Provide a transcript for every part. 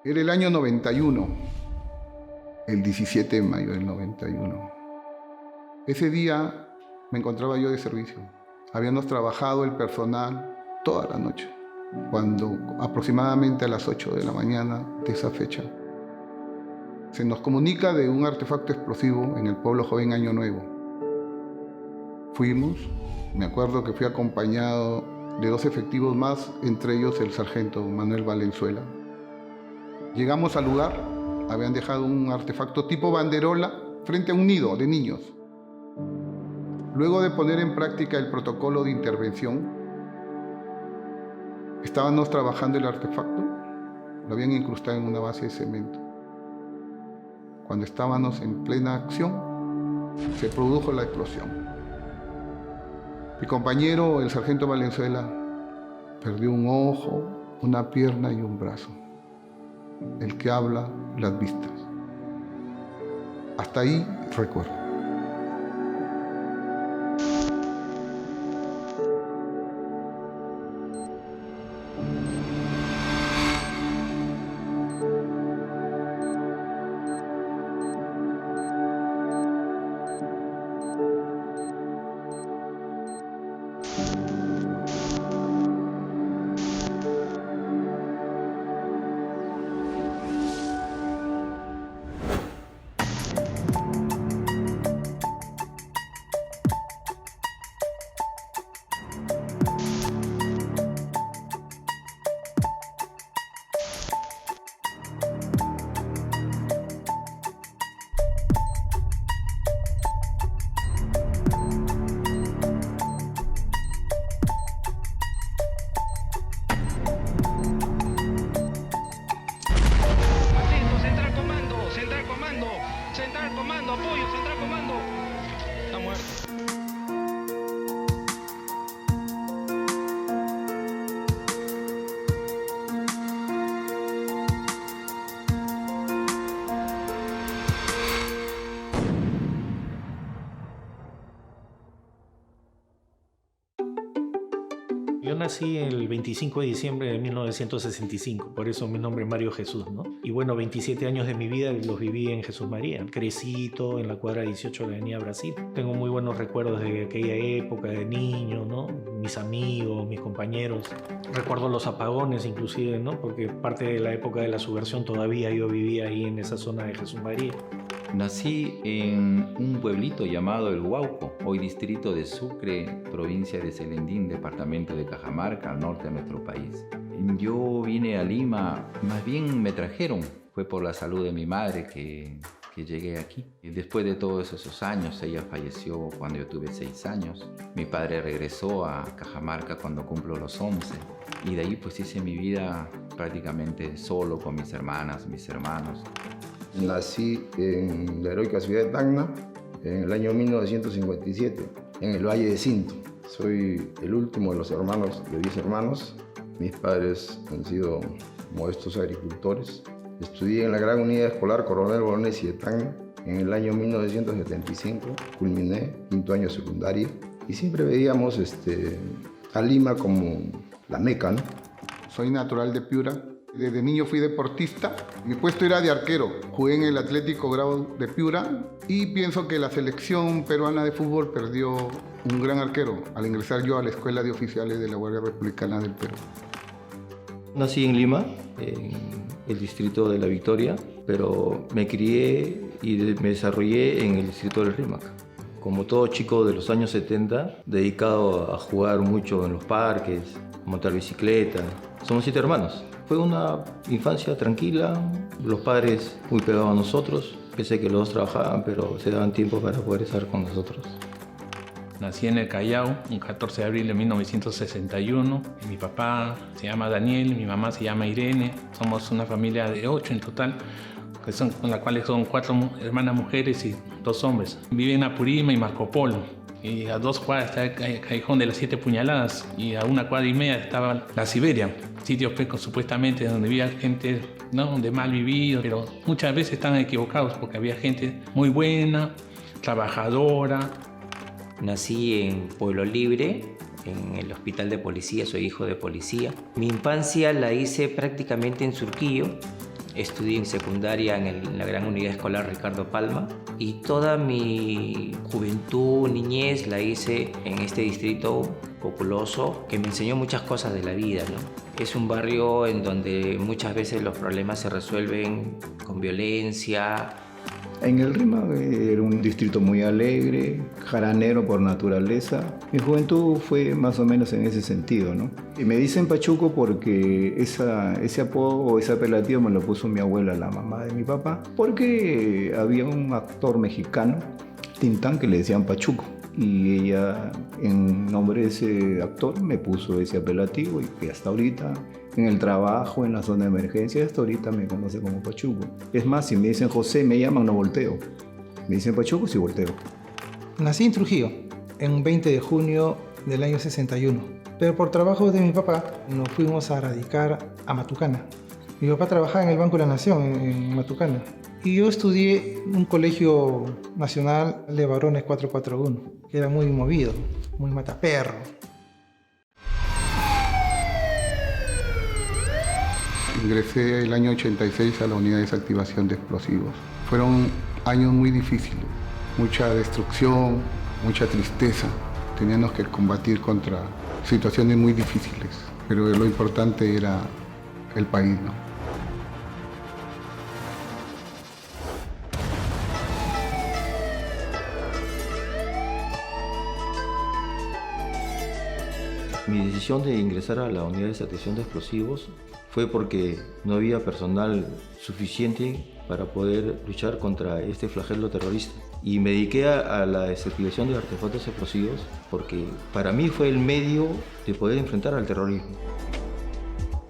Era el año 91, el 17 de mayo del 91. Ese día me encontraba yo de servicio. Habíamos trabajado el personal toda la noche, cuando aproximadamente a las 8 de la mañana de esa fecha se nos comunica de un artefacto explosivo en el pueblo joven Año Nuevo. Fuimos, me acuerdo que fui acompañado de 2 efectivos más, entre ellos el sargento Manuel Valenzuela. Llegamos al lugar, habían dejado un artefacto tipo banderola frente a un nido de niños. Luego de poner en práctica el protocolo de intervención, estábamos trabajando el artefacto, lo habían incrustado en una base de cemento. Cuando estábamos en plena acción, se produjo la explosión. Mi compañero, el sargento Valenzuela, perdió un ojo, una pierna y un brazo. El que habla, las vistas. Hasta ahí recuerdo. Central comando, apoyo, central comando. Está muerto. Yo nací el 25 de diciembre de 1965, por eso mi nombre es Mario Jesús, ¿no? Y bueno, 27 años de mi vida los viví en Jesús María. Crecí todo en la cuadra 18 de la Avenida Brasil. Tengo muy buenos recuerdos de aquella época de niño, ¿no? Mis amigos, mis compañeros. Recuerdo los apagones inclusive, ¿no? Porque parte de la época de la subversión todavía yo vivía ahí en esa zona de Jesús María. Nací en un pueblito llamado El Huauco, hoy distrito de Sucre, provincia de Selendín, departamento de Cajamarca, al norte de nuestro país. Yo vine a Lima, más bien me trajeron, fue por la salud de mi madre que llegué aquí. Y después de todos esos años, ella falleció cuando yo tuve 6 años. Mi padre regresó a Cajamarca cuando cumplo los 11. Y de ahí pues hice mi vida prácticamente solo con mis hermanas, mis hermanos. Nací en la heroica ciudad de Tacna en el año 1957, en el Valle de Cinto. Soy el último de los hermanos, de 10 hermanos. Mis padres han sido modestos agricultores. Estudié en la Gran Unidad Escolar Coronel Bolognesi de Tacna. En el año 1975 culminé 5º año de secundaria y siempre veíamos a Lima como la meca, ¿no? Soy natural de Piura. Desde niño fui deportista, mi puesto era de arquero. Jugué en el Atlético Grau de Piura y pienso que la selección peruana de fútbol perdió un gran arquero al ingresar yo a la Escuela de Oficiales de la Guardia Republicana del Perú. Nací en Lima, en el distrito de La Victoria, pero me crié y me desarrollé en el distrito del Rímac. Como todo chico de los años 70, dedicado a jugar mucho en los parques, montar bicicleta. Somos 7 hermanos. Fue una infancia tranquila, los padres muy pegados a nosotros, pese a que los dos trabajaban, pero se daban tiempo para poder estar con nosotros. Nací en el Callao, un 14 de abril de 1961. Mi papá se llama Daniel, mi mamá se llama Irene. Somos una familia de 8 en total, con la cual son 4 hermanas mujeres y 2 hombres. Viven en Apurímac y Marco Polo. Y a 2 cuadras está el Callejón de las 7 Puñaladas y a 1 cuadra y media estaba la Siberia. Sitios supuestamente donde vivía gente, ¿no?, de mal vivido, pero muchas veces están equivocados porque había gente muy buena, trabajadora. Nací en Pueblo Libre, en el hospital de policía, soy hijo de policía. Mi infancia la hice prácticamente en Surquillo, Estudié en secundaria en la Gran Unidad Escolar Ricardo Palma y toda mi juventud, niñez la hice en este distrito populoso que me enseñó muchas cosas de la vida, ¿no? Es un barrio en donde muchas veces los problemas se resuelven con violencia. En el Rímac era un distrito muy alegre, jaranero por naturaleza. Mi juventud fue más o menos en ese sentido, ¿no? Y me dicen Pachuco porque ese apodo o ese apelativo me lo puso mi abuela, la mamá de mi papá, porque había un actor mexicano, Tintán, que le decían Pachuco. Y ella, en nombre de ese actor, me puso ese apelativo y que hasta ahorita, en el trabajo, en la zona de emergencia, hasta ahorita me conoce como Pachuco. Es más, si me dicen José, me llaman, no volteo. Me dicen Pachuco, sí volteo. Nací en Trujillo, en un 20 de junio del año 61. Pero por trabajo de mi papá, nos fuimos a radicar a Matucana. Mi papá trabajaba en el Banco de la Nación, en Matucana. Y yo estudié en un colegio nacional de varones 441, que era muy movido, muy mataperro. Ingresé el año 86 a la unidad de desactivación de explosivos. Fueron años muy difíciles, mucha destrucción, mucha tristeza. Teníamos que combatir contra situaciones muy difíciles, pero lo importante era el país, ¿no? Mi decisión de ingresar a la unidad de desactivación de explosivos fue porque no había personal suficiente para poder luchar contra este flagelo terrorista. Y me dediqué a la desactivación de artefactos explosivos porque para mí fue el medio de poder enfrentar al terrorismo.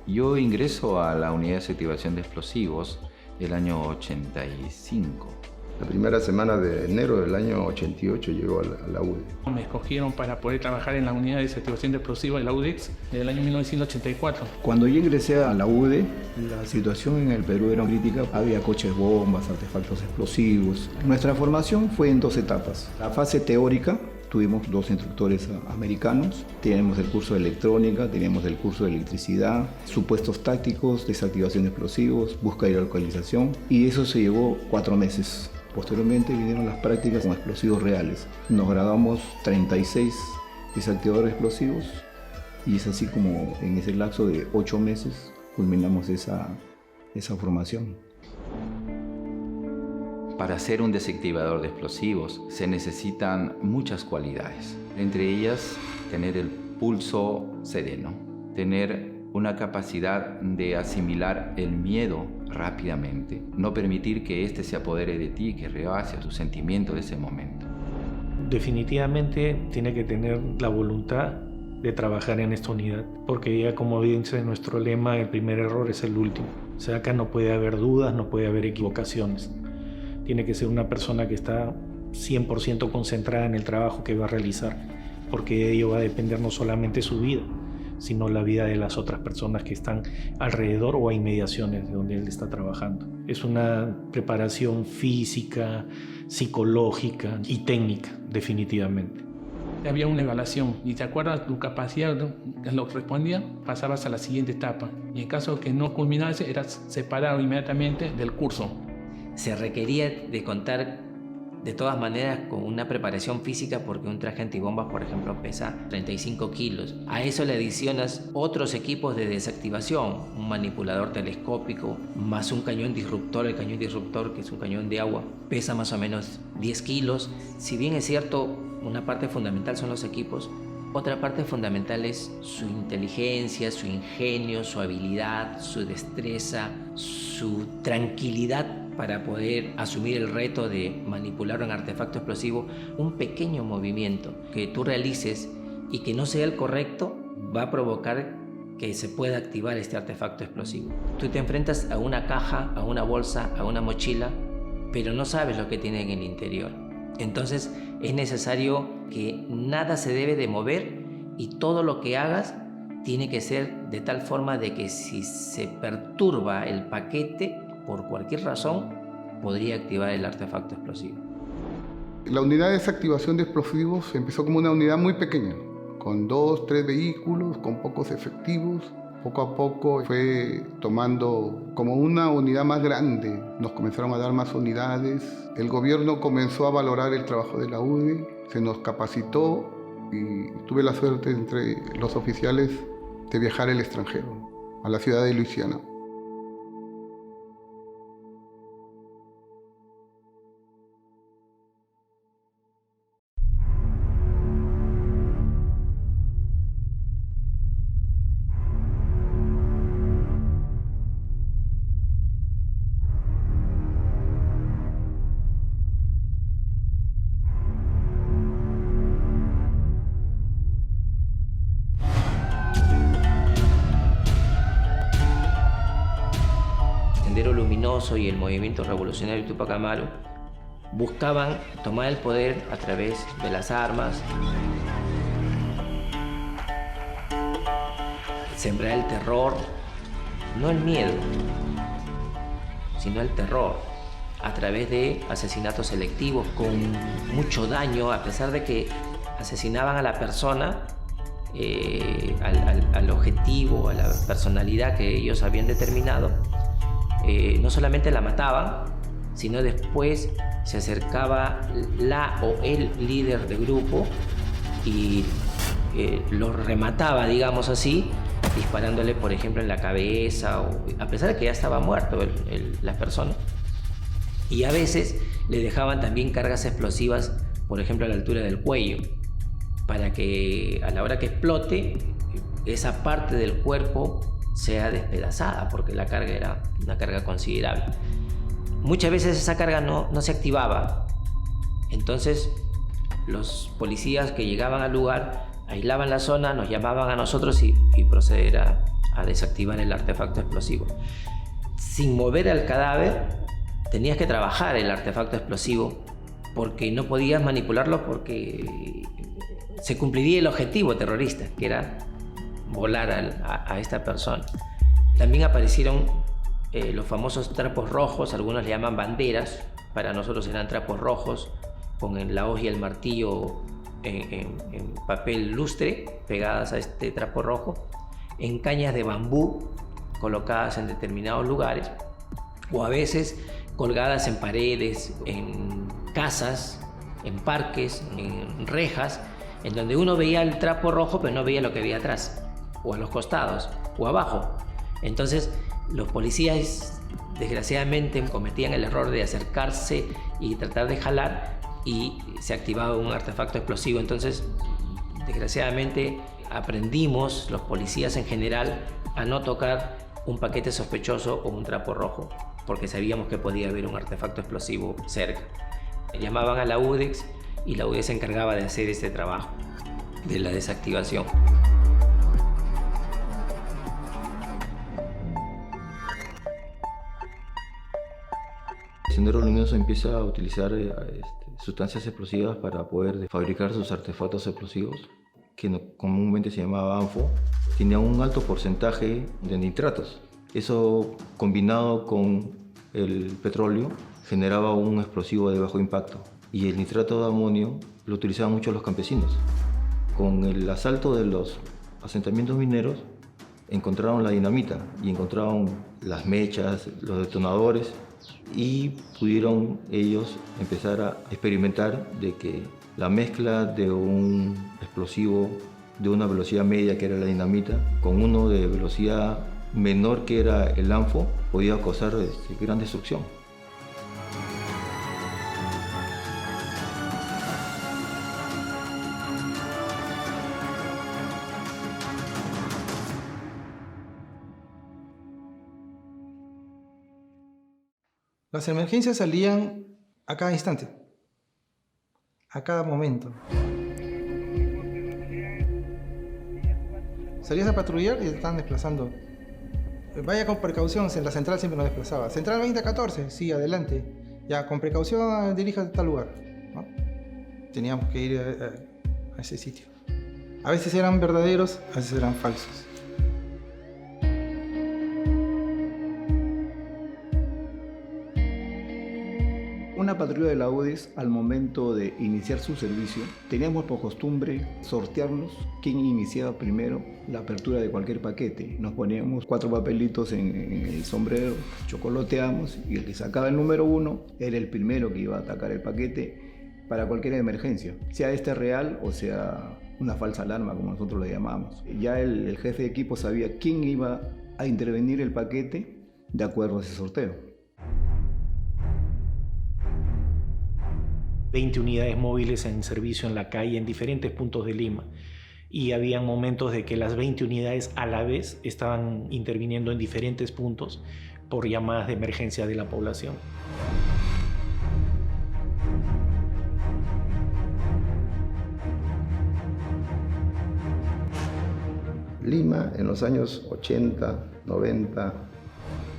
Yo ingreso a la unidad de desactivación de explosivos el año 85. La primera semana de enero del año 88 llegó a la UDE. Me escogieron para poder trabajar en la unidad de desactivación de explosivos de la UDEX desde el año 1984. Cuando yo ingresé a la UDE, la situación en el Perú era crítica. Había coches bombas, artefactos explosivos. Nuestra formación fue en 2 etapas. La fase teórica, tuvimos 2 instructores americanos. Teníamos el curso de electrónica, teníamos el curso de electricidad, supuestos tácticos, desactivación de explosivos, búsqueda y localización. Y eso se llevó 4 meses. Posteriormente vinieron las prácticas con explosivos reales. Nos graduamos 36 desactivadores explosivos y es así como en ese lapso de 8 meses culminamos esa formación. Para ser un desactivador de explosivos se necesitan muchas cualidades, entre ellas tener el pulso sereno, tener una capacidad de asimilar el miedo rápidamente, no permitir que éste se apodere de ti, que rebase tu sentimiento de ese momento. Definitivamente tiene que tener la voluntad de trabajar en esta unidad, porque ya como dice nuestro lema, el primer error es el último. O sea, acá no puede haber dudas, no puede haber equivocaciones. Tiene que ser una persona que está 100% concentrada en el trabajo que va a realizar, porque de ello va a depender no solamente su vida, sino la vida de las otras personas que están alrededor o a inmediaciones de donde él está trabajando. Es una preparación física, psicológica y técnica, definitivamente. Había una evaluación y te acuerdas tu capacidad, lo que respondía, pasabas a la siguiente etapa. Y en caso que no culminase, eras separado inmediatamente del curso. Se requería de contar de todas maneras con una preparación física porque un traje antibombas, por ejemplo, pesa 35 kilos. A eso le adicionas otros equipos de desactivación, un manipulador telescópico, más un cañón disruptor. El cañón disruptor, que es un cañón de agua, pesa más o menos 10 kilos. Si bien es cierto, una parte fundamental son los equipos, otra parte fundamental es su inteligencia, su ingenio, su habilidad, su destreza, su tranquilidad para poder asumir el reto de manipular un artefacto explosivo. Un pequeño movimiento que tú realices y que no sea el correcto va a provocar que se pueda activar este artefacto explosivo. Tú te enfrentas a una caja, a una bolsa, a una mochila, pero no sabes lo que tiene en el interior. Entonces es necesario que nada se debe de mover y todo lo que hagas tiene que ser de tal forma de que si se perturba el paquete, por cualquier razón, podría activar el artefacto explosivo. La unidad de desactivación de explosivos empezó como una unidad muy pequeña, con 2, 3 vehículos, con pocos efectivos, Poco a poco fue tomando como una unidad más grande. Nos comenzaron a dar más unidades. El gobierno comenzó a valorar el trabajo de la UDI, se nos capacitó y tuve la suerte entre los oficiales de viajar al extranjero, a la ciudad de Luisiana. Sendero Luminoso y el movimiento revolucionario Tupac Amaru buscaban tomar el poder a través de las armas, sembrar el terror, no el miedo, sino el terror, a través de asesinatos selectivos con mucho daño, a pesar de que asesinaban a la persona, al objetivo, a la personalidad que ellos habían determinado. No solamente la mataban, sino después se acercaba la o el líder de grupo y lo remataba, digamos así, disparándole, por ejemplo, en la cabeza, a pesar de que ya estaba muerto la persona. Y a veces le dejaban también cargas explosivas, por ejemplo, a la altura del cuello, para que a la hora que explote, esa parte del cuerpo sea despedazada, porque la carga era una carga considerable. Muchas veces esa carga no se activaba. Entonces, los policías que llegaban al lugar aislaban la zona, nos llamaban a nosotros y proceder a desactivar el artefacto explosivo. Sin mover al cadáver, tenías que trabajar el artefacto explosivo, porque no podías manipularlo, porque se cumpliría el objetivo terrorista, que era volar a esta persona. También aparecieron los famosos trapos rojos, algunos le llaman banderas, para nosotros eran trapos rojos, con la hoz y el martillo en papel lustre, pegadas a este trapo rojo, en cañas de bambú colocadas en determinados lugares, o a veces colgadas en paredes, en casas, en parques, en rejas, en donde uno veía el trapo rojo pero no veía lo que había atrás, o a los costados, o abajo. Entonces los policías desgraciadamente cometían el error de acercarse y tratar de jalar, y se activaba un artefacto explosivo. Entonces, desgraciadamente, aprendimos, los policías en general, a no tocar un paquete sospechoso o un trapo rojo, porque sabíamos que podía haber un artefacto explosivo cerca. Llamaban a la UDEX y la UDEX se encargaba de hacer este trabajo de la desactivación. Sendero Luminoso empieza a utilizar sustancias explosivas para poder fabricar sus artefactos explosivos, que comúnmente se llamaba ANFO. Tenía un alto porcentaje de nitratos. Eso, combinado con el petróleo, generaba un explosivo de bajo impacto. Y el nitrato de amonio lo utilizaban mucho los campesinos. Con el asalto de los asentamientos mineros, encontraron la dinamita y encontraron las mechas, los detonadores, y pudieron ellos empezar a experimentar de que la mezcla de un explosivo de una velocidad media, que era la dinamita, con uno de velocidad menor, que era el ANFO, podía causar gran destrucción. Las emergencias salían a cada instante, a cada momento. Salías a patrullar y te estaban desplazando. Vaya con precaución, la central siempre nos desplazaba. Central 2014, sí, adelante. Ya, con precaución, diríjate a tal lugar, ¿no? Teníamos que ir a ese sitio. A veces eran verdaderos, a veces eran falsos. Una patrulla de la UDEX, al momento de iniciar su servicio, teníamos por costumbre sortearlos quién iniciaba primero la apertura de cualquier paquete. Nos poníamos 4 papelitos en el sombrero, chocoloteamos y el que sacaba el número 1 era el primero que iba a atacar el paquete para cualquier emergencia, sea este real o sea una falsa alarma, como nosotros le llamamos. Ya el jefe de equipo sabía quién iba a intervenir el paquete de acuerdo a ese sorteo. 20 unidades móviles en servicio en la calle en diferentes puntos de Lima. Y había momentos de que las 20 unidades a la vez estaban interviniendo en diferentes puntos por llamadas de emergencia de la población. Lima en los años 80, 90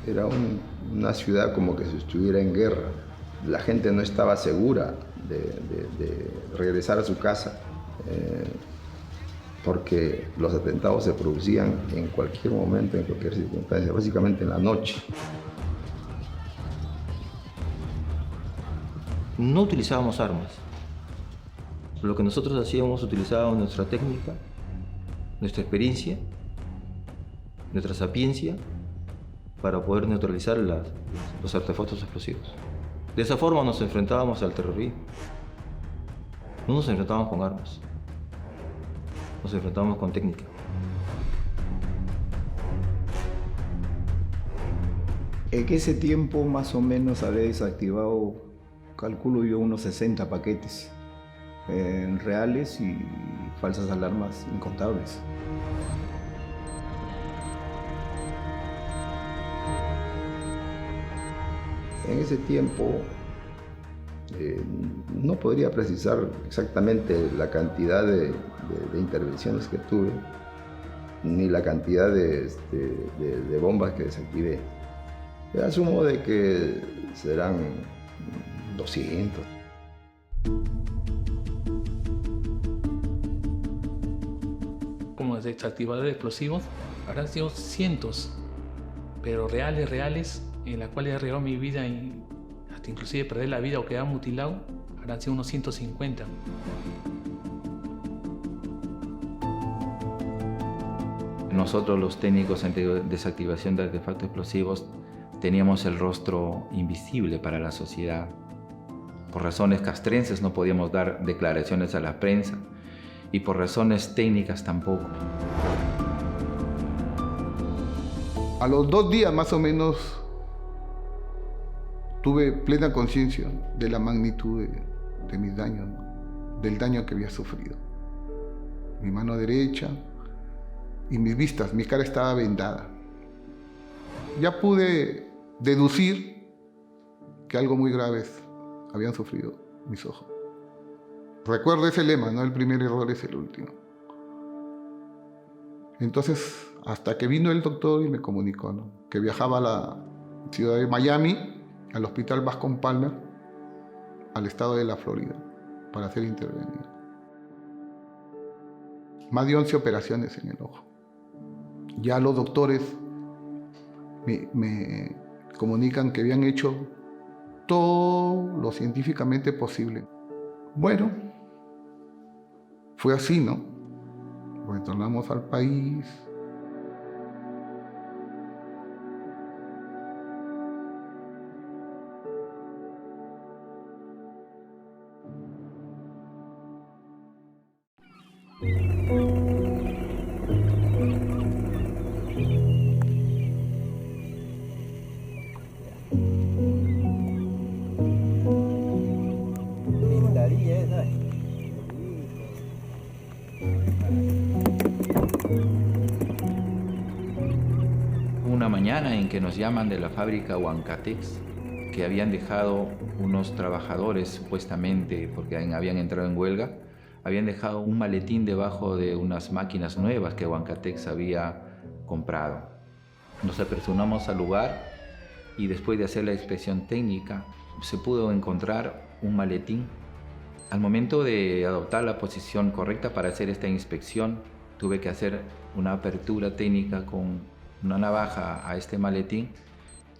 era una ciudad como que si estuviera en guerra. La gente no estaba segura de regresar a su casa porque los atentados se producían en cualquier momento, en cualquier circunstancia, básicamente en la noche. No utilizábamos armas. Lo que nosotros hacíamos, utilizábamos nuestra técnica, nuestra experiencia, nuestra sapiencia para poder neutralizar los artefactos explosivos. De esa forma nos enfrentábamos al terrorismo. No nos enfrentábamos con armas, nos enfrentábamos con técnica. En ese tiempo más o menos había desactivado, calculo yo, unos 60 paquetes reales y falsas alarmas incontables. En ese tiempo no podría precisar exactamente la cantidad de intervenciones que tuve, ni la cantidad de bombas que desactivé. Asumo de que serán 200. Como desactivador de explosivos, habrán sido cientos, pero reales, en la cual he arriesgado mi vida y hasta inclusive perder la vida o quedar mutilado, habrán sido unos 150. Nosotros, los técnicos en desactivación de artefactos explosivos, teníamos el rostro invisible para la sociedad. Por razones castrenses no podíamos dar declaraciones a la prensa y por razones técnicas tampoco. A los 2 días más o menos tuve plena conciencia de la magnitud de mis daños, ¿no? Del daño que había sufrido. Mi mano derecha y mis vistas, mi cara estaba vendada. Ya pude deducir que algo muy grave habían sufrido mis ojos. Recuerdo ese lema, ¿no? El primer error es el último. Entonces, hasta que vino el doctor y me comunicó, ¿no? Que viajaba a la ciudad de Miami, al hospital Bascom Palmer, al estado de la Florida, para ser intervenido. Más de 11 operaciones en el ojo. Ya los doctores me comunican que habían hecho todo lo científicamente posible. Bueno, fue así, ¿no? Retornamos al país. Una mañana en que nos llaman de la fábrica Huancatex, que habían dejado unos trabajadores, supuestamente porque habían entrado en huelga, habían dejado un maletín debajo de unas máquinas nuevas que Huancatex había comprado. Nos apresuramos al lugar y después de hacer la inspección técnica se pudo encontrar un maletín. Al momento de adoptar la posición correcta para hacer esta inspección, tuve que hacer una apertura técnica con una navaja a este maletín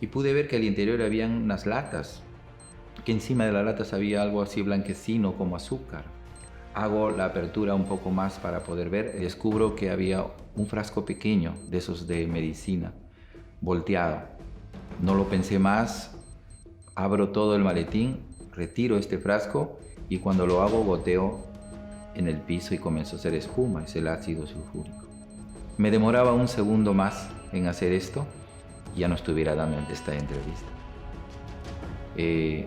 y pude ver que al interior habían unas latas, que encima de las latas había algo así blanquecino como azúcar. Hago la apertura un poco más para poder ver. Descubro que había un frasco pequeño de esos de medicina, volteado. No lo pensé más, abro todo el maletín, retiro este frasco y cuando lo hago goteo en el piso y comienzo a hacer espuma, es el ácido sulfúrico. Me demoraba un segundo más en hacer esto y ya no estuviera dando esta entrevista.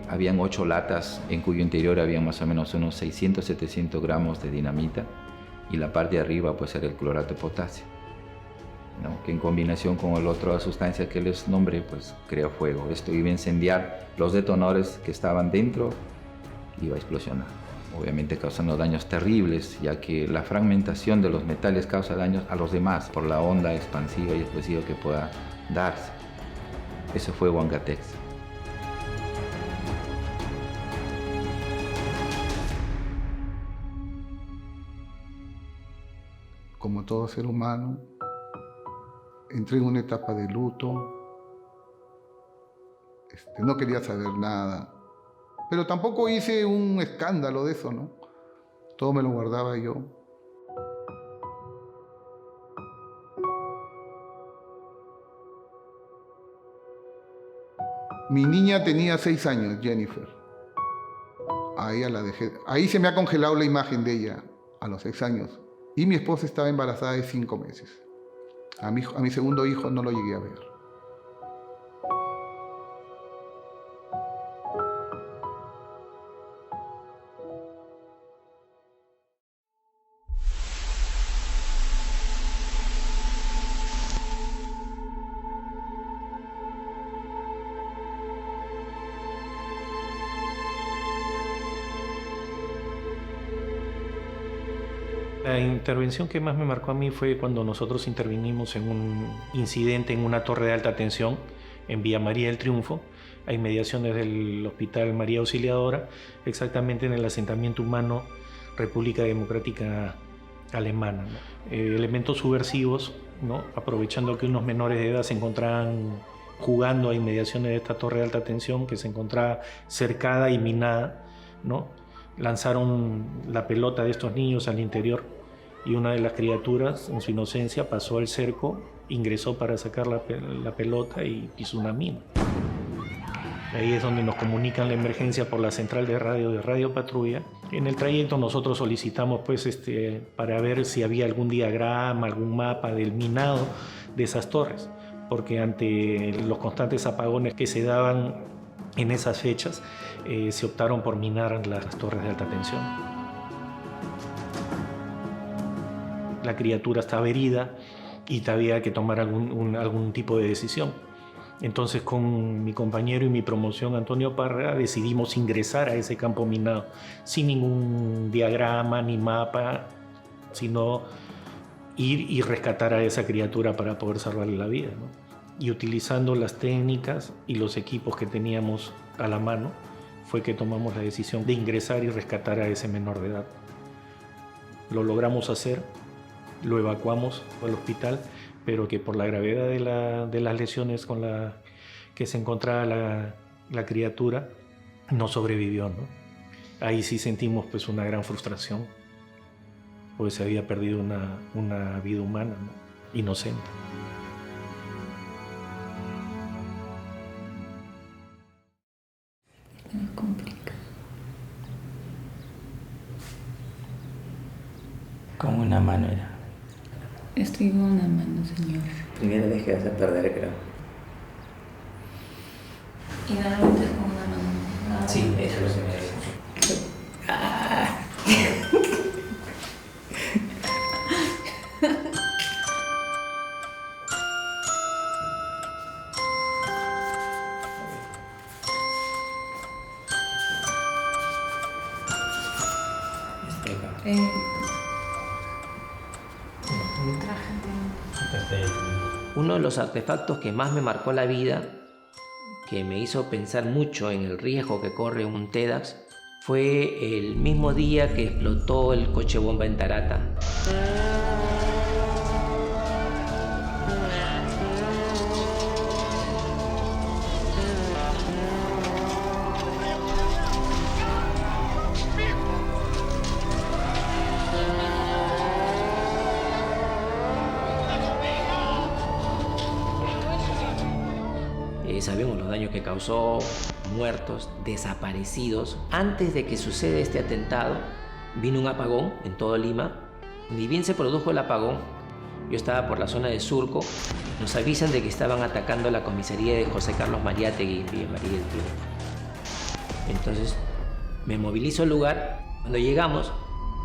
Habían 8 latas en cuyo interior había más o menos unos 600-700 gramos de dinamita y la parte de arriba pues era el clorato de potasio, ¿no? Que en combinación con la otra sustancia que les nombré pues crea fuego. Esto iba a incendiar los detonadores que estaban dentro, iba a explosionar, obviamente causando daños terribles, ya que la fragmentación de los metales causa daños a los demás por la onda expansiva y explosiva que pueda darse. Eso fue Huancatex. Como todo ser humano, entré en una etapa de luto. No quería saber nada, pero tampoco hice un escándalo de eso, ¿no? Todo me lo guardaba yo. Mi niña tenía 6 años, Jennifer. A ella la dejé. Ahí se me ha congelado la imagen de ella, a los 6 años. Y mi esposa estaba embarazada de 5 meses. A mi segundo hijo no lo llegué a ver. La intervención que más me marcó a mí fue cuando nosotros intervinimos en un incidente en una torre de alta tensión en Villa María del Triunfo, a inmediaciones del Hospital María Auxiliadora, exactamente en el asentamiento humano República Democrática Alemana, ¿no? Elementos subversivos, ¿no? Aprovechando que unos menores de edad se encontraban jugando a inmediaciones de esta torre de alta tensión que se encontraba cercada y minada, ¿no? Lanzaron la pelota de estos niños al interior y una de las criaturas, en su inocencia, pasó el cerco, ingresó para sacar la pelota y pisó una mina. Ahí es donde nos comunican la emergencia por la central de Radio Patrulla. En el trayecto nosotros solicitamos para ver si había algún diagrama, algún mapa del minado de esas torres, porque ante los constantes apagones que se daban en esas fechas, se optaron por minar las torres de alta tensión. La criatura estaba herida y había que tomar algún tipo de decisión. Entonces, con mi compañero y mi promoción Antonio Parra, decidimos ingresar a ese campo minado sin ningún diagrama ni mapa, sino ir y rescatar a esa criatura para poder salvarle la vida, ¿no? Y utilizando las técnicas y los equipos que teníamos a la mano, fue que tomamos la decisión de ingresar y rescatar a ese menor de edad. Lo logramos hacer, lo evacuamos al hospital, pero que por la gravedad de las lesiones con la que se encontraba la criatura, no sobrevivió, ¿no? Ahí sí sentimos pues una gran frustración, porque se había perdido una vida humana, ¿no? Inocente. Complica. Con una mano era. Estoy con una mano, señor. Primera vez que vas a perder, creo. Y normalmente es con una mano. Sí, eso es lo que me dice. Uno de los artefactos que más me marcó la vida, que me hizo pensar mucho en el riesgo que corre un TEDx, fue el mismo día que explotó el coche bomba en Tarata. sabemos los daños que causó, muertos, desaparecidos. Antes de que suceda este atentado, vino un apagón en todo Lima. Ni bien se produjo el apagón, yo estaba por la zona de Surco, nos avisan de que estaban atacando la comisaría de José Carlos Mariátegui en Villa María del Piura. Entonces me movilizo al lugar. Cuando llegamos,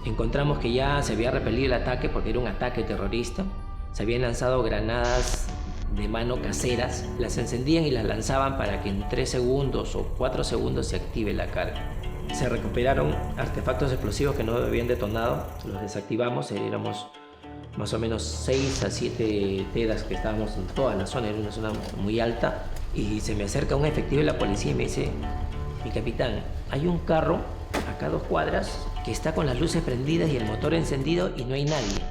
encontramos que ya se había repelido el ataque porque era un ataque terrorista. Se habían lanzado granadas de mano caseras, las encendían y las lanzaban para que en 3 segundos o 4 segundos se active la carga. Se recuperaron artefactos explosivos que no habían detonado, los desactivamos, éramos más o menos 6 a 7 tedas que estábamos en toda la zona, era una zona muy alta, y se me acerca un efectivo de la policía y me dice: mi capitán, hay un carro acá a 2 cuadras que está con las luces prendidas y el motor encendido y no hay nadie.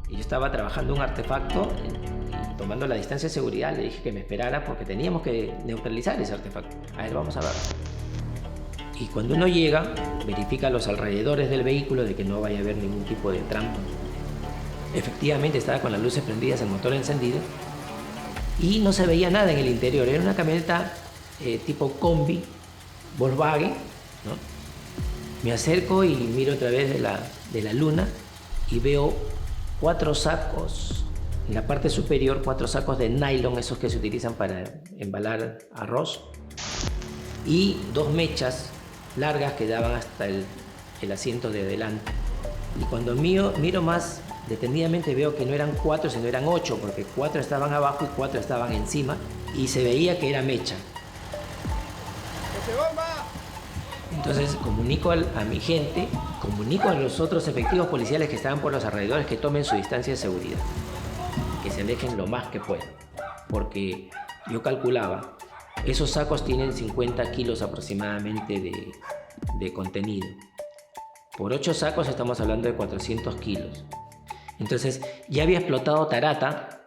Y yo estaba trabajando un artefacto y tomando la distancia de seguridad le dije que me esperara porque teníamos que neutralizar ese artefacto. A ver, vamos a ver. Y cuando uno llega, verifica los alrededores del vehículo de que no vaya a haber ningún tipo de trampa. Efectivamente estaba con las luces prendidas, el motor encendido y no se veía nada en el interior. Era una camioneta tipo combi, Volkswagen, ¿no? Me acerco y miro a través de la luna y veo 4 sacos, en la parte superior 4 sacos de nylon, esos que se utilizan para embalar arroz, y 2 mechas largas que daban hasta el asiento de adelante. Y cuando miro más detenidamente veo que no eran 4 sino eran 8, porque 4 estaban abajo y 4 estaban encima, y se veía que era mecha. Entonces comunico a mi gente, comunico a los otros efectivos policiales que estaban por los alrededores que tomen su distancia de seguridad, que se alejen lo más que puedan, porque yo calculaba, esos sacos tienen 50 kilos aproximadamente de contenido. Por 8 sacos estamos hablando de 400 kilos. Entonces ya había explotado Tarata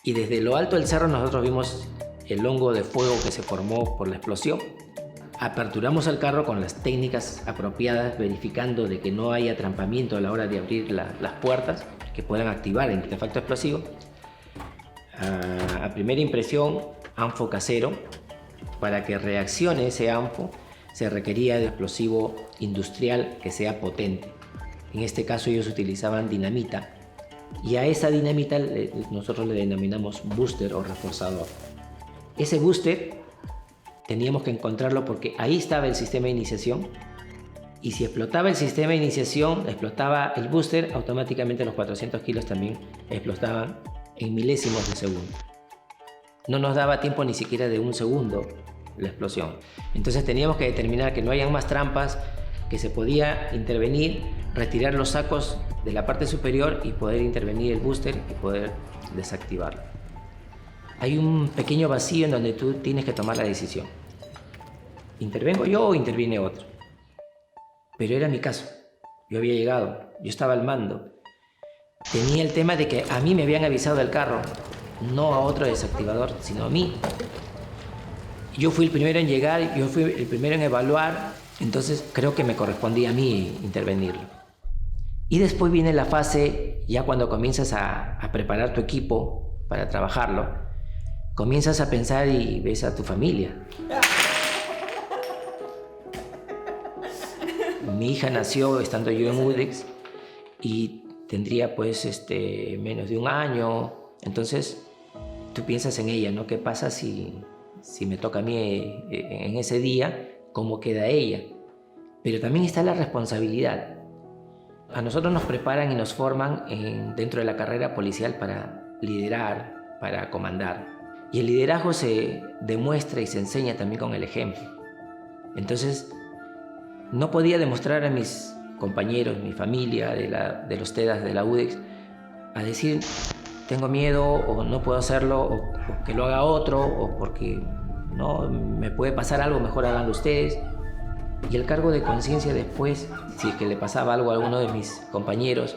y desde lo alto del cerro nosotros vimos el hongo de fuego que se formó por la explosión. Aperturamos el carro con las técnicas apropiadas, verificando de que no haya atrampamiento a la hora de abrir las puertas que puedan activar el artefacto explosivo. A primera impresión, anfo casero. Para que reaccione ese anfo se requería de explosivo industrial que sea potente. En este caso ellos utilizaban dinamita y a esa dinamita nosotros le denominamos booster o reforzador. Ese booster teníamos que encontrarlo porque ahí estaba el sistema de iniciación, y si explotaba el sistema de iniciación, explotaba el booster, automáticamente los 400 kilos también explotaban en milésimos de segundo. No nos daba tiempo ni siquiera de 1 segundo la explosión. Entonces teníamos que determinar que no hayan más trampas, que se podía intervenir, retirar los sacos de la parte superior y poder intervenir el booster y poder desactivarlo. Hay un pequeño vacío en donde tú tienes que tomar la decisión. ¿Intervengo yo o interviene otro? Pero era mi caso. Yo había llegado, yo estaba al mando. Tenía el tema de que a mí me habían avisado del carro, no a otro desactivador, sino a mí. Yo fui el primero en llegar, yo fui el primero en evaluar, entonces creo que me correspondía a mí intervenirlo. Y después viene la fase, ya cuando comienzas a preparar tu equipo para trabajarlo, comienzas a pensar y ves a tu familia. Mi hija nació estando yo en UDEX y tendría pues menos de 1 año. Entonces tú piensas en ella, ¿no? ¿Qué pasa si me toca a mí en ese día? ¿Cómo queda ella? Pero también está la responsabilidad. A nosotros nos preparan y nos forman dentro de la carrera policial para liderar, para comandar. Y el liderazgo se demuestra y se enseña también con el ejemplo. Entonces, no podía demostrar a mis compañeros, mi familia, de los TEDAS de la UDEX, a decir, tengo miedo, o no puedo hacerlo, o que lo haga otro, o porque no me puede pasar algo, mejor háganlo ustedes. Y el cargo de conciencia después, si es que le pasaba algo a alguno de mis compañeros,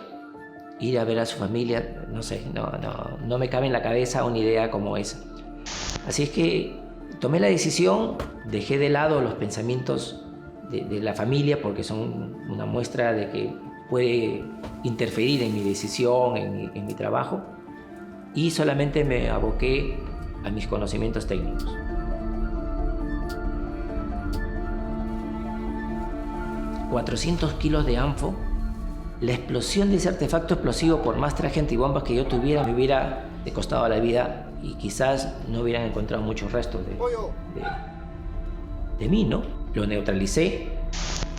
ir a ver a su familia, no sé, no me cabe en la cabeza una idea como esa. Así es que tomé la decisión, dejé de lado los pensamientos de la familia porque son una muestra de que puede interferir en mi decisión, en mi trabajo, y solamente me aboqué a mis conocimientos técnicos. $400 kilos de ANFO. La explosión de ese artefacto explosivo, por más traje antibombas que yo tuviera, me hubiera costado la vida y quizás no hubieran encontrado muchos restos de mí, ¿no? Lo neutralicé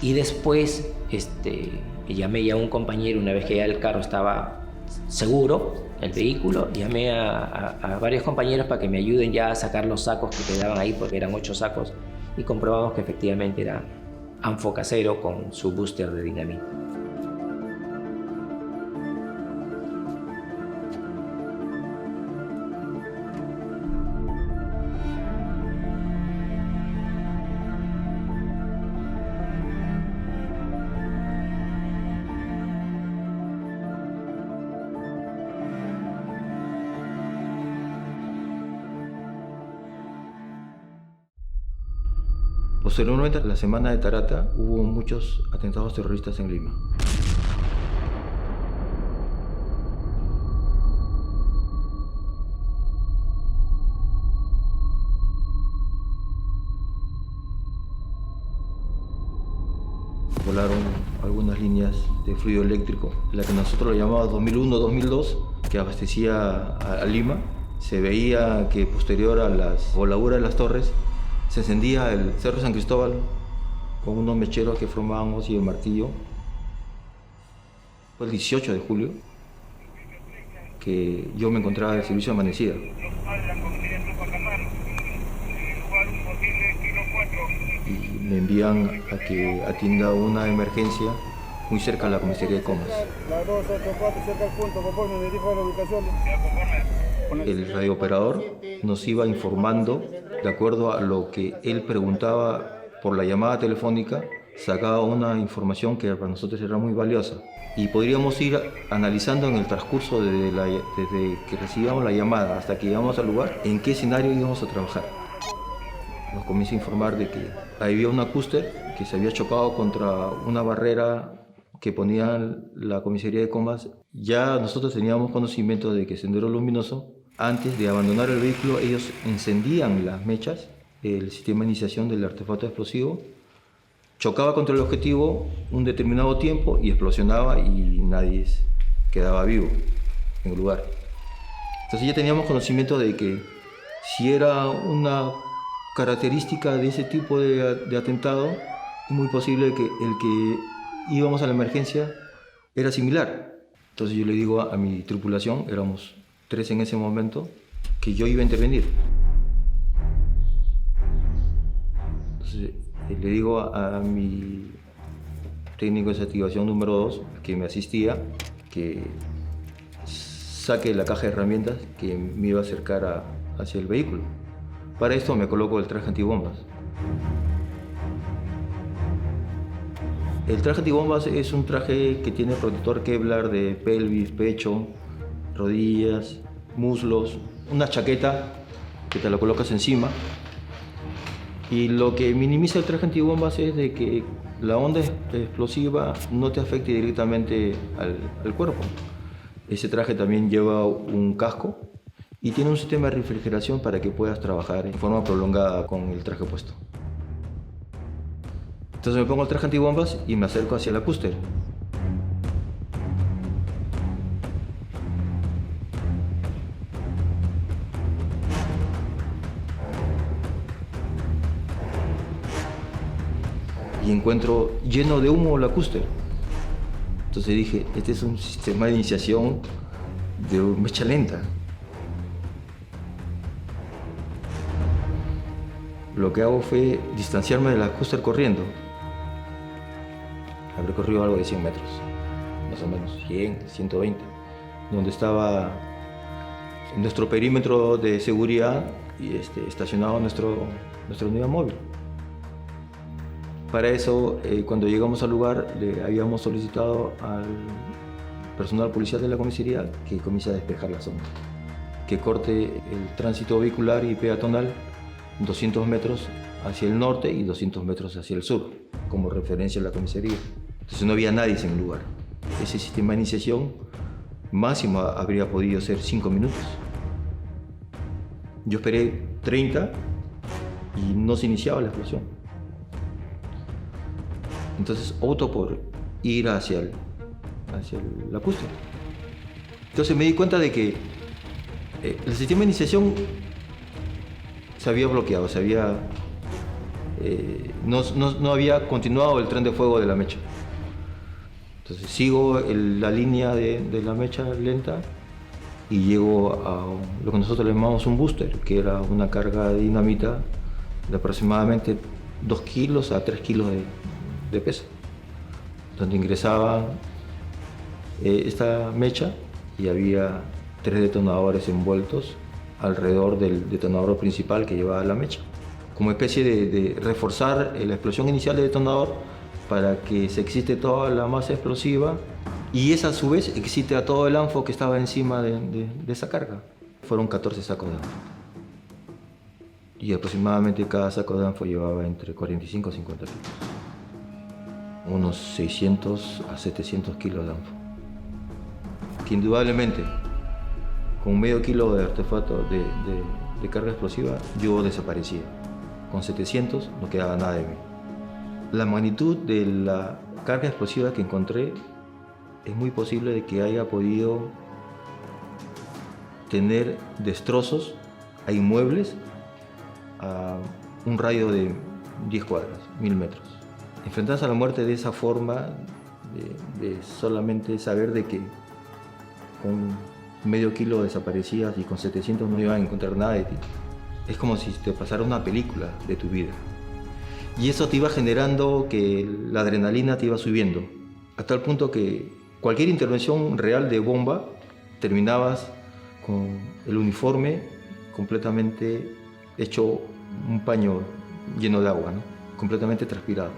y después llamé ya a un compañero, una vez que ya el carro estaba seguro, el vehículo, llamé a varios compañeros para que me ayuden ya a sacar los sacos que quedaban ahí, porque eran 8 sacos, y comprobamos que efectivamente era ANFO casero con su booster de dinamita. Posteriormente, la semana de Tarata, hubo muchos atentados terroristas en Lima. Volaron algunas líneas de fluido eléctrico, la que nosotros lo llamábamos 2001-2002, que abastecía a Lima. Se veía que posterior a las voladuras de las torres, se encendía el Cerro San Cristóbal con unos mecheros que formábamos y el martillo. Fue el 18 de julio que yo me encontraba de servicio de amanecida. Y me envían a que atienda una emergencia muy cerca de la comisaría de Comas. La 284 cerca del punto, conforme me dijo la ubicación. El radiooperador nos iba informando de acuerdo a lo que él preguntaba por la llamada telefónica, sacaba una información que para nosotros era muy valiosa y podríamos ir analizando en el transcurso desde que recibíamos la llamada hasta que llegamos al lugar en qué escenario íbamos a trabajar. Nos comienza a informar de que había una cúster que se había chocado contra una barrera que ponía la comisaría de Comas. Ya nosotros teníamos conocimiento de que Sendero Luminoso, antes de abandonar el vehículo, ellos encendían las mechas, el sistema de iniciación del artefacto explosivo, chocaba contra el objetivo un determinado tiempo y explosionaba y nadie quedaba vivo en el lugar. Entonces ya teníamos conocimiento de que si era una característica de ese tipo de atentado, es muy posible que el que íbamos a la emergencia era similar. Entonces yo le digo a mi tripulación, éramos 3 en ese momento, que yo iba a intervenir. Entonces le digo a mi técnico de desactivación número 2, que me asistía, que saque la caja de herramientas que me iba a acercar hacia el vehículo. Para esto me coloco el traje antibombas. El traje antibombas es un traje que tiene protector Kevlar de pelvis, pecho, rodillas, muslos, una chaqueta que te la colocas encima. Y lo que minimiza el traje antibombas es de que la onda explosiva no te afecte directamente al cuerpo. Ese traje también lleva un casco y tiene un sistema de refrigeración para que puedas trabajar en forma prolongada con el traje puesto. Entonces me pongo el traje antibombas y me acerco hacia la cúster. Y encuentro lleno de humo la cúster. Entonces dije, este es un sistema de iniciación de mecha lenta. Lo que hago fue distanciarme de la cúster corriendo. Habré corrido algo de 100 metros, más o menos, 100, 120, donde estaba nuestro perímetro de seguridad y estacionado nuestra unidad móvil. Para eso, cuando llegamos al lugar, le habíamos solicitado al personal policial de la comisaría que comience a despejar la zona, que corte el tránsito vehicular y peatonal 200 metros hacia el norte y 200 metros hacia el sur, como referencia a la comisaría. Entonces no había nadie en el lugar. Ese sistema de iniciación máximo habría podido ser 5 minutos. Yo esperé 30 y no se iniciaba la explosión. Entonces opto por ir hacia la custodia. Entonces me di cuenta de que el sistema de iniciación se había bloqueado, no había continuado el tren de fuego de la mecha. Entonces sigo la línea de la mecha lenta y llego a lo que nosotros le llamamos un booster, que era una carga de dinamita de aproximadamente 2 kilos a 3 kilos de peso, donde ingresaba esta mecha y había 3 detonadores envueltos alrededor del detonador principal que llevaba la mecha, como especie de reforzar la explosión inicial del detonador para que se excite toda la masa explosiva y esa a su vez excite a todo el anfo que estaba encima de esa carga. Fueron 14 sacos de anfo. Y aproximadamente cada saco de anfo llevaba entre 45 y 50 kilos. Unos 600 a 700 kilos de anfo. Que indudablemente, con medio kilo de artefacto de carga explosiva, yo desaparecía. Con 700 no quedaba nada de mí. La magnitud de la carga explosiva que encontré es muy posible de que haya podido tener destrozos a inmuebles a un radio de 10 cuadras, 1000 metros. Enfrentarse a la muerte de esa forma, de solamente saber de que con medio kilo desaparecías y con 700 no iban a encontrar nada de ti, es como si te pasara una película de tu vida. Y eso te iba generando que la adrenalina te iba subiendo, a tal punto que cualquier intervención real de bomba terminabas con el uniforme completamente hecho un paño lleno de agua, ¿no? Completamente transpirado,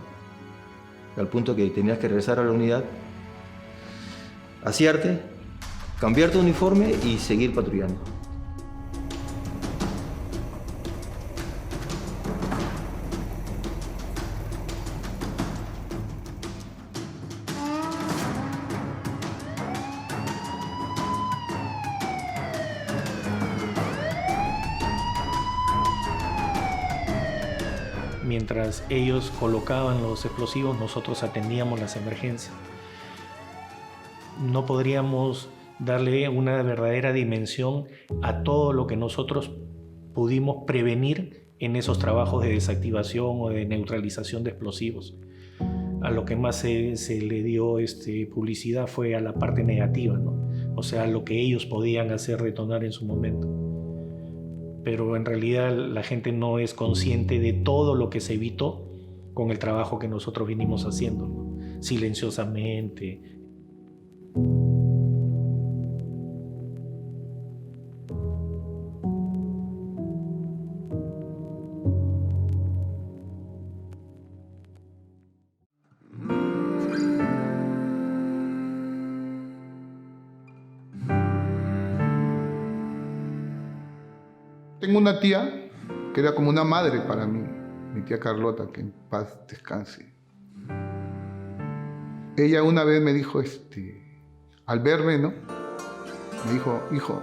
al punto que tenías que regresar a la unidad, asearte, cambiar tu uniforme y seguir patrullando. Mientras ellos colocaban los explosivos, nosotros atendíamos las emergencias. No podríamos darle una verdadera dimensión a todo lo que nosotros pudimos prevenir en esos trabajos de desactivación o de neutralización de explosivos. A lo que más se le dio publicidad fue a la parte negativa, ¿no? O sea, lo que ellos podían hacer detonar en su momento. Pero en realidad la gente no es consciente de todo lo que se evitó con el trabajo que nosotros vinimos haciendo, ¿no? Silenciosamente. Tengo una tía que era como una madre para mí, mi tía Carlota, que en paz descanse. Ella una vez me dijo, al verme, ¿no? Me dijo, hijo,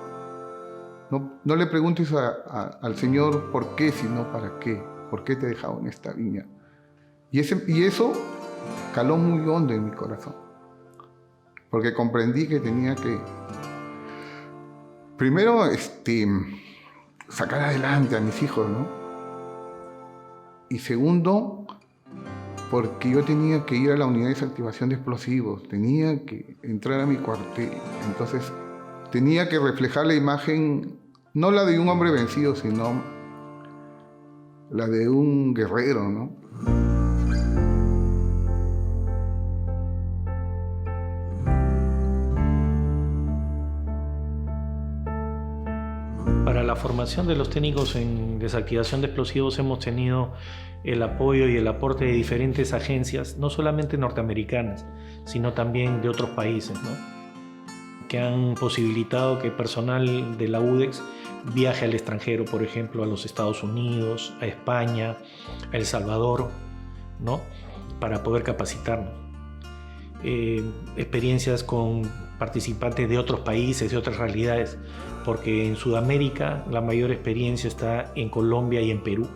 no le preguntes al Señor por qué, sino para qué. ¿Por qué te he dejado en esta viña? Y eso caló muy hondo en mi corazón. Porque comprendí que tenía que, primero, sacar adelante a mis hijos, ¿no? Y segundo, porque yo tenía que ir a la unidad de desactivación de explosivos, tenía que entrar a mi cuartel, entonces tenía que reflejar la imagen, no la de un hombre vencido, sino la de un guerrero, ¿no? Para la formación de los técnicos en desactivación de explosivos hemos tenido el apoyo y el aporte de diferentes agencias, no solamente norteamericanas, sino también de otros países, ¿no? Que han posibilitado que personal de la UDEX viaje al extranjero, por ejemplo, a los Estados Unidos, a España, a El Salvador, ¿no? Para poder capacitarnos. Experiencias con participantes de otros países, de otras realidades, porque en Sudamérica la mayor experiencia está en Colombia y en Perú,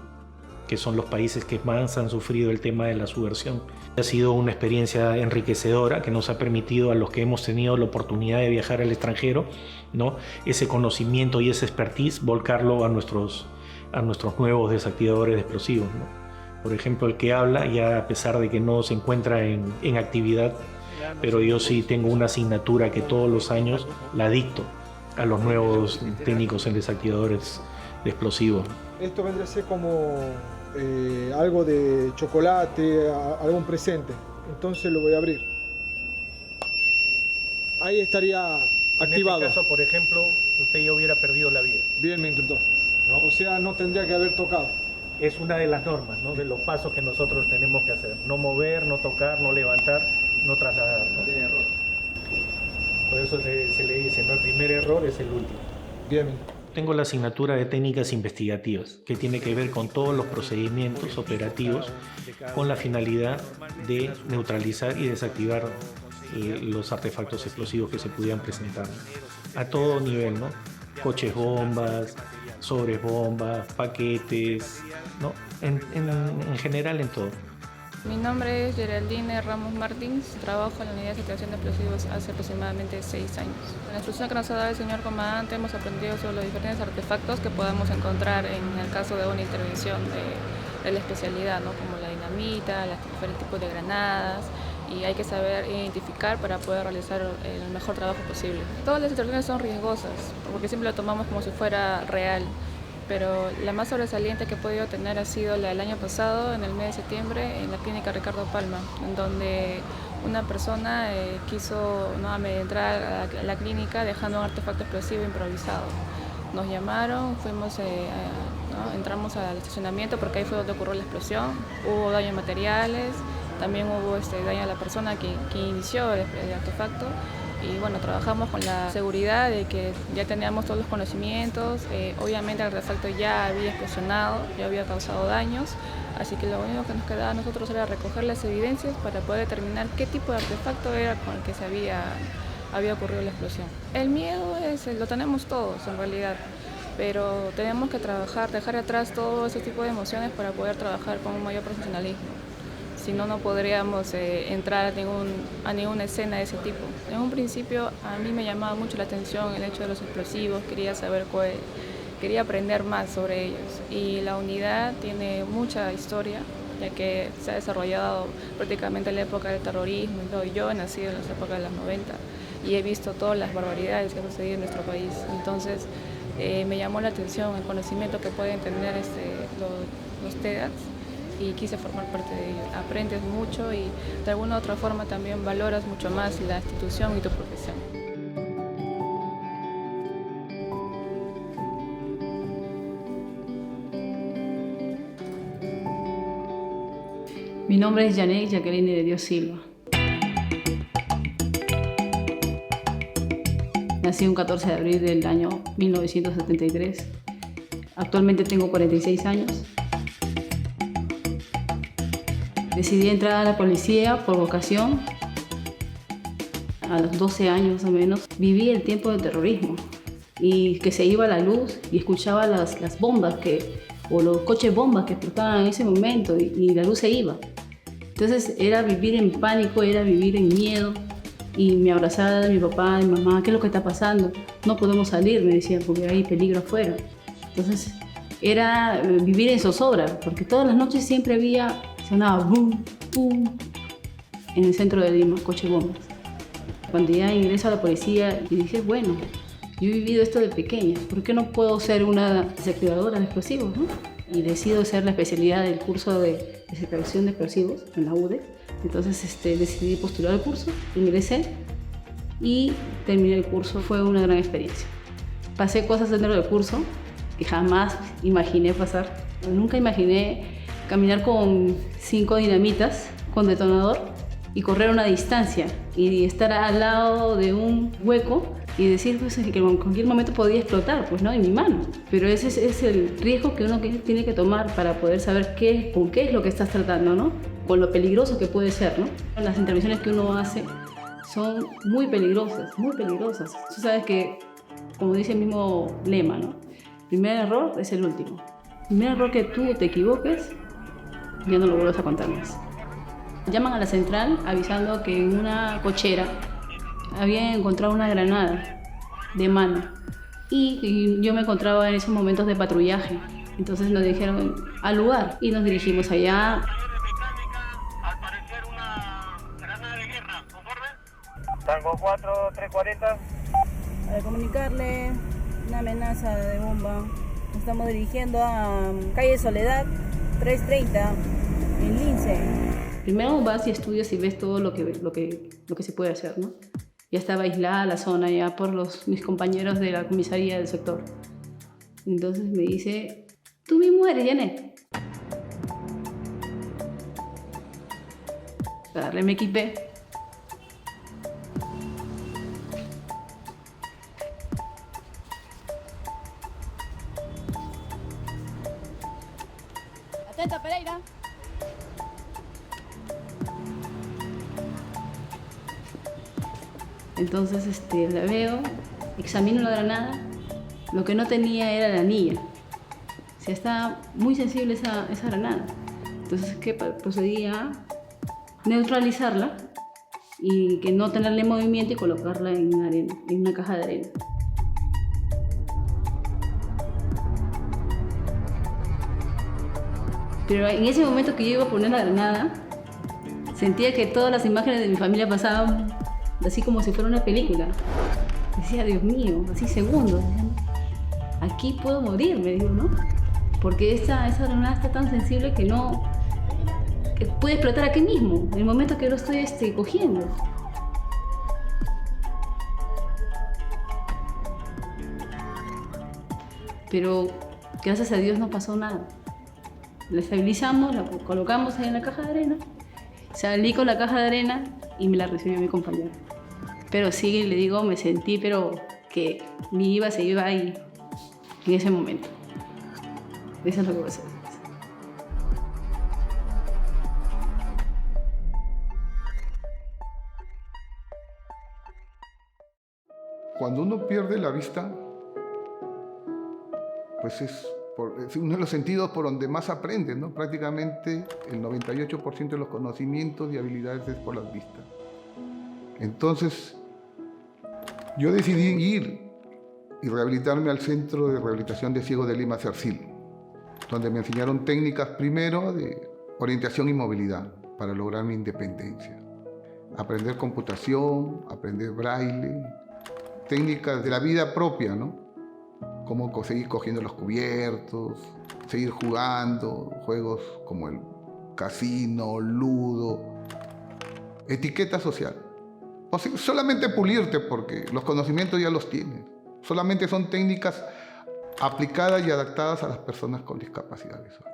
que son los países que más han sufrido el tema de la subversión. Ha sido una experiencia enriquecedora que nos ha permitido a los que hemos tenido la oportunidad de viajar al extranjero, ¿no?, ese conocimiento y ese expertise, volcarlo a nuestros nuevos desactivadores de explosivos, ¿no? Por ejemplo, el que habla, ya a pesar de que no se encuentra en actividad, pero yo sí tengo una asignatura que todos los años la dicto a los nuevos técnicos en desactivadores de explosivos. Esto vendría a ser como algo de chocolate, algún presente. Entonces lo voy a abrir. Ahí estaría activado. En este caso, por ejemplo, usted ya hubiera perdido la vida. Bien, mi instructor. ¿No? O sea, no tendría que haber tocado. Es una de las normas, ¿no?, de los pasos que nosotros tenemos que hacer. No mover, no tocar, no levantar, no trasladar, ¿no? Bien, error. Por eso se le dice, ¿no?, el primer error es el último. Bien. Tengo la asignatura de técnicas investigativas, que tiene que ver con todos los procedimientos operativos con la finalidad de neutralizar y desactivar los artefactos explosivos que se pudieran presentar a todo nivel, ¿no? Coches bombas, sobres bombas, paquetes, ¿no? En general en todo. Mi nombre es Geraldine Ramos Martins, trabajo en la unidad de detección de explosivos hace aproximadamente 6 años. En la instrucción que nos ha dado el señor comandante hemos aprendido sobre los diferentes artefactos que podamos encontrar en el caso de una intervención de la especialidad, ¿no?, como la dinamita, los diferentes tipos de granadas, y hay que saber identificar para poder realizar el mejor trabajo posible. Todas las intervenciones son riesgosas, porque siempre lo tomamos como si fuera real, pero la más sobresaliente que he podido tener ha sido la del año pasado, en el mes de septiembre, en la clínica Ricardo Palma, en donde una persona quiso entrar a la clínica dejando un artefacto explosivo improvisado. Nos llamaron, entramos al estacionamiento porque ahí fue donde ocurrió la explosión, hubo daño en materiales, también hubo daño a la persona que inició el artefacto. Y bueno, trabajamos con la seguridad de que ya teníamos todos los conocimientos, obviamente el artefacto ya había explosionado, ya había causado daños, así que lo único que nos quedaba a nosotros era recoger las evidencias para poder determinar qué tipo de artefacto era con el que se había ocurrido la explosión. El miedo lo tenemos todos en realidad, pero tenemos que trabajar, dejar atrás todo ese tipo de emociones para poder trabajar con un mayor profesionalismo. Si no, no podríamos entrar a ninguna escena de ese tipo. En un principio a mí me llamaba mucho la atención el hecho de los explosivos, quería aprender más sobre ellos. Y la unidad tiene mucha historia, ya que se ha desarrollado prácticamente en la época del terrorismo. Yo he nacido en la época de los 90 y he visto todas las barbaridades que han sucedido en nuestro país. Entonces me llamó la atención el conocimiento que pueden tener los TEDx. Y quise formar parte de ello. Aprendes mucho y de alguna u otra forma también valoras mucho más la institución y tu profesión. Mi nombre es Janet Jacqueline de Dios Silva. Nací un 14 de abril del año 1973. Actualmente tengo 46 años. Decidí entrar a la policía por vocación. A los 12 años o menos viví el tiempo del terrorismo y que se iba la luz y escuchaba las bombas o los coches bombas que explotaban en ese momento y la luz se iba. Entonces era vivir en pánico, era vivir en miedo y me abrazaba mi papá y mi mamá, ¿qué es lo que está pasando? No podemos salir, me decían, porque hay peligro afuera. Entonces era vivir en zozobra, porque todas las noches siempre sonaba boom, boom, en el centro de Lima, coche bombas. Cuando ya ingreso a la policía y dije, bueno, yo he vivido esto de pequeña, ¿por qué no puedo ser una desactivadora de explosivos, no? Y decido hacer la especialidad del curso de desactivación de explosivos en la UDE. Entonces decidí postular el curso, ingresé y terminé el curso. Fue una gran experiencia. Pasé cosas dentro del curso que jamás imaginé pasar. Nunca imaginé caminar con 5 dinamitas con detonador y correr una distancia y estar al lado de un hueco y decir pues, que en cualquier momento podía explotar, pues no, en mi mano. Pero ese es el riesgo que uno tiene que tomar para poder saber con qué es lo que estás tratando, ¿no? Con lo peligroso que puede ser, ¿no? Las intervenciones que uno hace son muy peligrosas, muy peligrosas. Tú sabes que, como dice el mismo lema, ¿no? El primer error es el último. El primer error que tú te equivoques, ya no lo vuelves a contar más. Llaman a la central avisando que en una cochera habían encontrado una granada de mano y yo me encontraba en esos momentos de patrullaje. Entonces nos dijeron al lugar y nos dirigimos allá. Al parecer una granada de guerra, ¿conforme? Tango 4, 340. Al comunicarle una amenaza de bomba, nos estamos dirigiendo a calle Soledad 330 en Lince. Primero vas y estudias y ves todo lo que se puede hacer, ¿no? Ya estaba aislada la zona ya por mis compañeros de la comisaría del sector. Entonces me dice, tú mismo eres, Janet. Agarré, me equipé. Atenta, Pereira. Entonces la veo, examino la granada. Lo que no tenía era la anilla. O sea, estaba muy sensible esa granada. Entonces, ¿qué? Procedí a neutralizarla y que no tenerle movimiento y colocarla en arena, en una caja de arena. Pero en ese momento que yo iba a poner la granada, sentía que todas las imágenes de mi familia pasaban así como si fuera una película. Decía, Dios mío, así segundos. Aquí puedo morir, me digo, ¿no? Porque esa granada está tan sensible que puede explotar aquí mismo, en el momento que lo estoy cogiendo. Pero gracias a Dios no pasó nada. La estabilizamos, la colocamos ahí en la caja de arena. Salí con la caja de arena y me la recibió mi compañero. Pero sí, le digo, me sentí, pero que mi IVA se iba ahí, en ese momento. Eso es lo que voy a hacer. Cuando uno pierde la vista, pues es uno de los sentidos por donde más aprende, ¿no? Prácticamente el 98% de los conocimientos y habilidades es por las vistas. Entonces, yo decidí ir y rehabilitarme al Centro de Rehabilitación de Ciegos de Lima, CERCIL, donde me enseñaron técnicas primero de orientación y movilidad para lograr mi independencia. Aprender computación, aprender braille, técnicas de la vida propia, ¿no? Cómo seguir cogiendo los cubiertos, seguir jugando, juegos como el casino, ludo, etiqueta social. O sea, solamente pulirte porque los conocimientos ya los tienes. Solamente son técnicas aplicadas y adaptadas a las personas con discapacidad visual.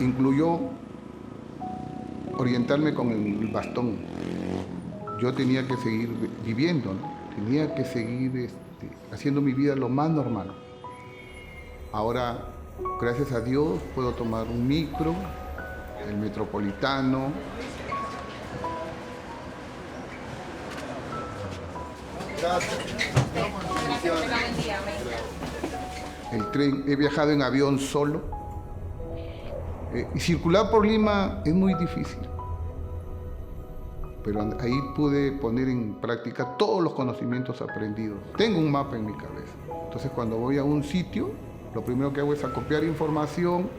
Incluyó orientarme con el bastón. Yo tenía que seguir viviendo, ¿no? Tenía que seguir haciendo mi vida lo más normal. Ahora, gracias a Dios, puedo tomar un micro, el metropolitano. El tren, he viajado en avión solo. Y circular por Lima es muy difícil. Pero ahí pude poner en práctica todos los conocimientos aprendidos. Tengo un mapa en mi cabeza. Entonces, cuando voy a un sitio, lo primero que hago es acopiar información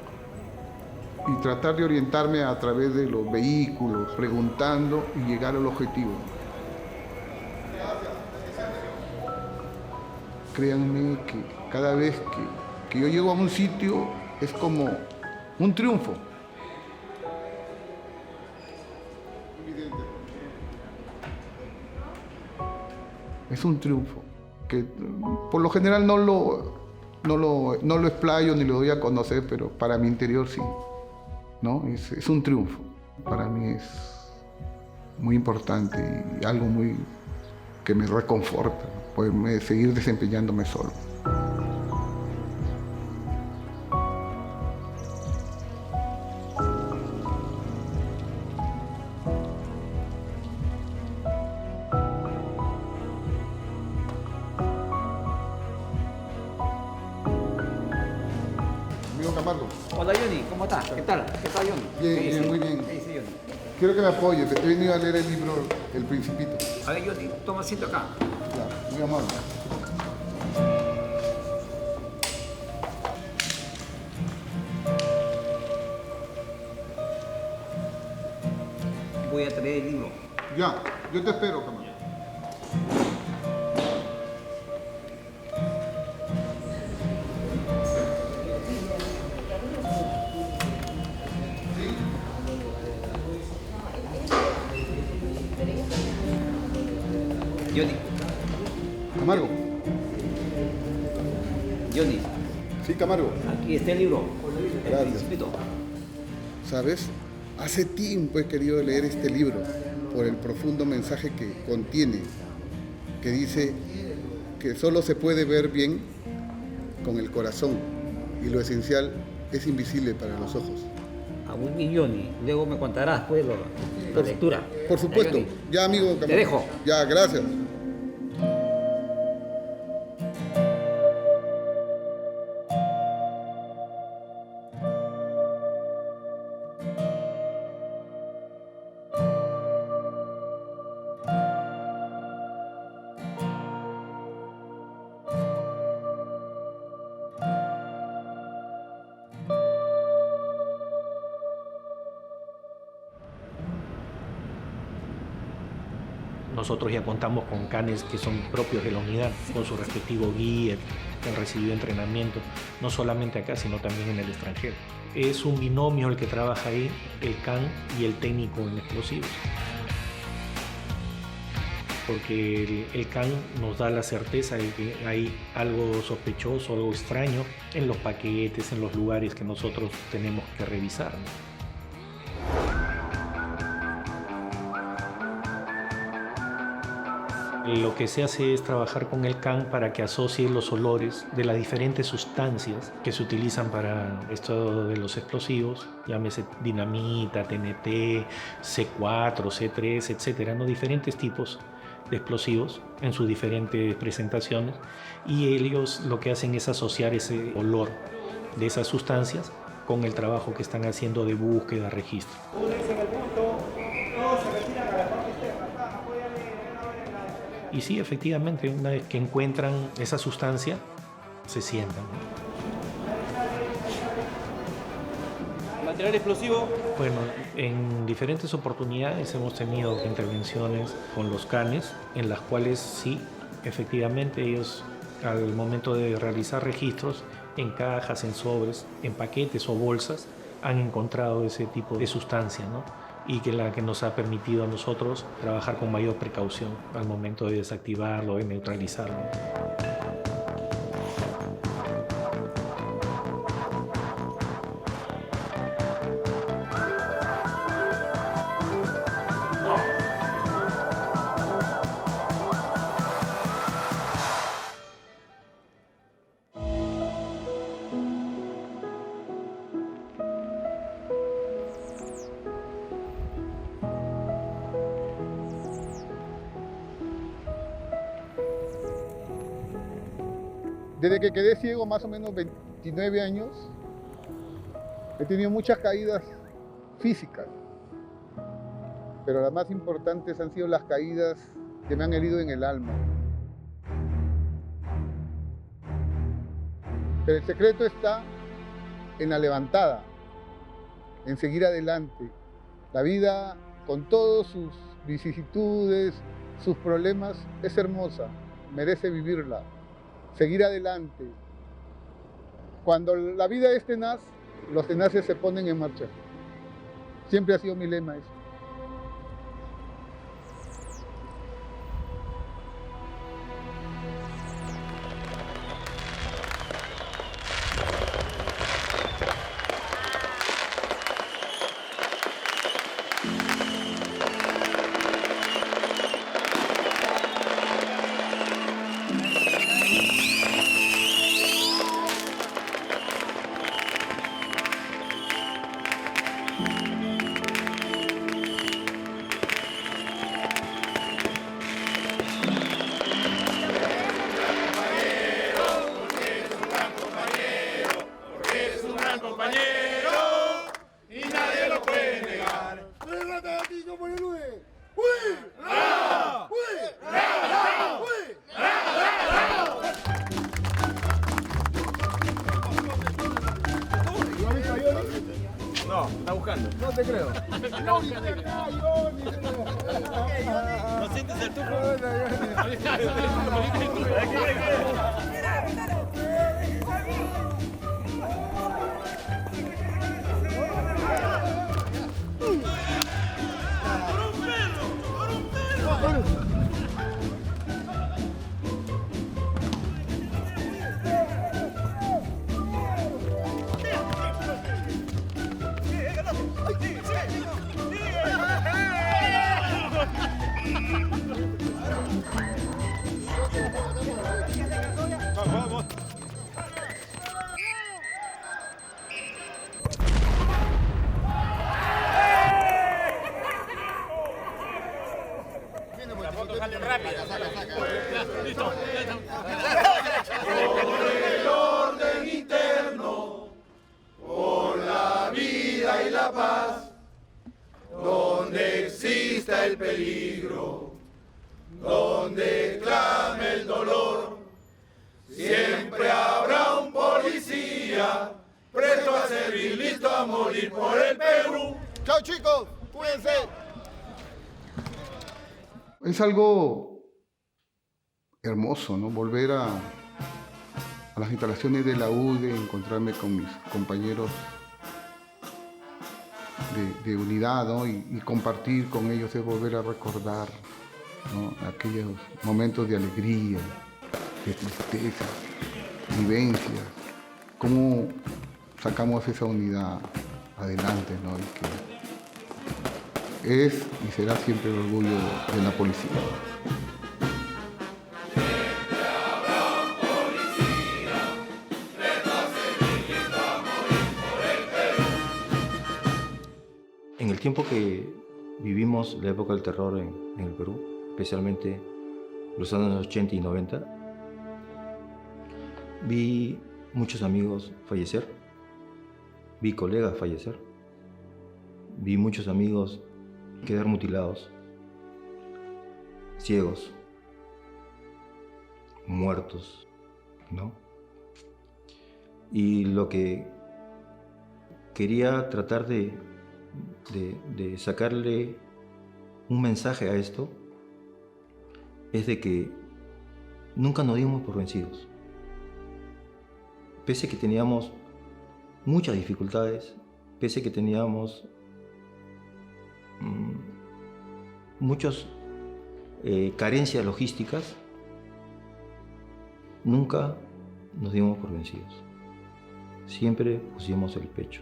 y tratar de orientarme a través de los vehículos, preguntando y llegar al objetivo. Créanme que cada vez que yo llego a un sitio es como un triunfo. Es un triunfo que por lo general no lo explayo ni lo doy a conocer, pero para mi interior sí, ¿no? Es un triunfo. Para mí es muy importante y algo muy que me reconforta, ¿no? Poderme seguir desempeñándome solo. Camargo. Hola Johnny, ¿cómo estás? ¿Qué tal? ¿Qué tal Johnny? Bien, ¿Qué bien, dice? muy bien. ¿Qué dice Johnny? Quiero que me apoyes, he venido a leer el libro El Principito. A ver Johnny, toma asiento acá. Ya, muy amable. Voy a traer el libro. Ya, yo te espero, Camargo. Johnny, Camargo. Johnny, Sí, Camargo. aquí está el libro. El Gracias. Principito. ¿Sabes? Hace tiempo he querido leer este libro por el profundo mensaje que contiene, que dice que solo se puede ver bien con el corazón y lo esencial es invisible para los ojos. Ah, muy bien Johnny, luego me contarás pues la lectura. Por supuesto. Johnny. Ya, amigo Camargo. Te dejo. Ya, gracias. Nosotros ya contamos con canes que son propios de la unidad, con su respectivo guía, que han recibido entrenamiento, no solamente acá, sino también en el extranjero. Es un binomio el que trabaja ahí, el can y el técnico en explosivos. Porque el can nos da la certeza de que hay algo sospechoso, algo extraño en los paquetes, en los lugares que nosotros tenemos que revisar. Lo que se hace es trabajar con el can para que asocie los olores de las diferentes sustancias que se utilizan para esto de los explosivos, llámese dinamita, TNT, C4, C3, etcétera, ¿no? Diferentes tipos de explosivos en sus diferentes presentaciones, y ellos lo que hacen es asociar ese olor de esas sustancias con el trabajo que están haciendo de búsqueda, registro. Y sí, efectivamente, una vez que encuentran esa sustancia, se sientan. ¿Material explosivo? Bueno, en diferentes oportunidades hemos tenido intervenciones con los canes, en las cuales sí, efectivamente, ellos al momento de realizar registros en cajas, en sobres, en paquetes o bolsas, han encontrado ese tipo de sustancia, ¿no? Y que la que nos ha permitido a nosotros trabajar con mayor precaución al momento de desactivarlo, de neutralizarlo. Desde que quedé ciego, más o menos 29 años, he tenido muchas caídas físicas, pero las más importantes han sido las caídas que me han herido en el alma. Pero el secreto está en la levantada, en seguir adelante. La vida, con todas sus vicisitudes, sus problemas, es hermosa, merece vivirla. Seguir adelante. Cuando la vida es tenaz, los tenaces se ponen en marcha. Siempre ha sido mi lema eso. escuchando. No te creo. Johnny, ¿No sientes el tubo? Por el orden interno, por la vida y la paz, donde exista el peligro, donde clame el dolor, siempre habrá un policía presto a servir, listo a morir por el Perú. Chao chicos, cuídense. Es algo hermoso, ¿no? Volver a las instalaciones de la UDE, encontrarme con mis compañeros de unidad, ¿no? y compartir con ellos, es volver a recordar, ¿no? Aquellos momentos de alegría, de tristeza, vivencias, cómo sacamos esa unidad adelante, ¿no? Y que es y será siempre el orgullo de la policía. En el tiempo que vivimos la época del terror en el Perú, especialmente los años 80 y 90, vi muchos amigos fallecer, vi colegas fallecer, vi muchos amigos quedar mutilados, ciegos, muertos, ¿no? Y lo que quería tratar de sacarle un mensaje a esto es de que nunca nos dimos por vencidos. Pese a que teníamos muchas dificultades, pese a que teníamos muchas carencias logísticas, nunca nos dimos por vencidos. Siempre pusimos el pecho.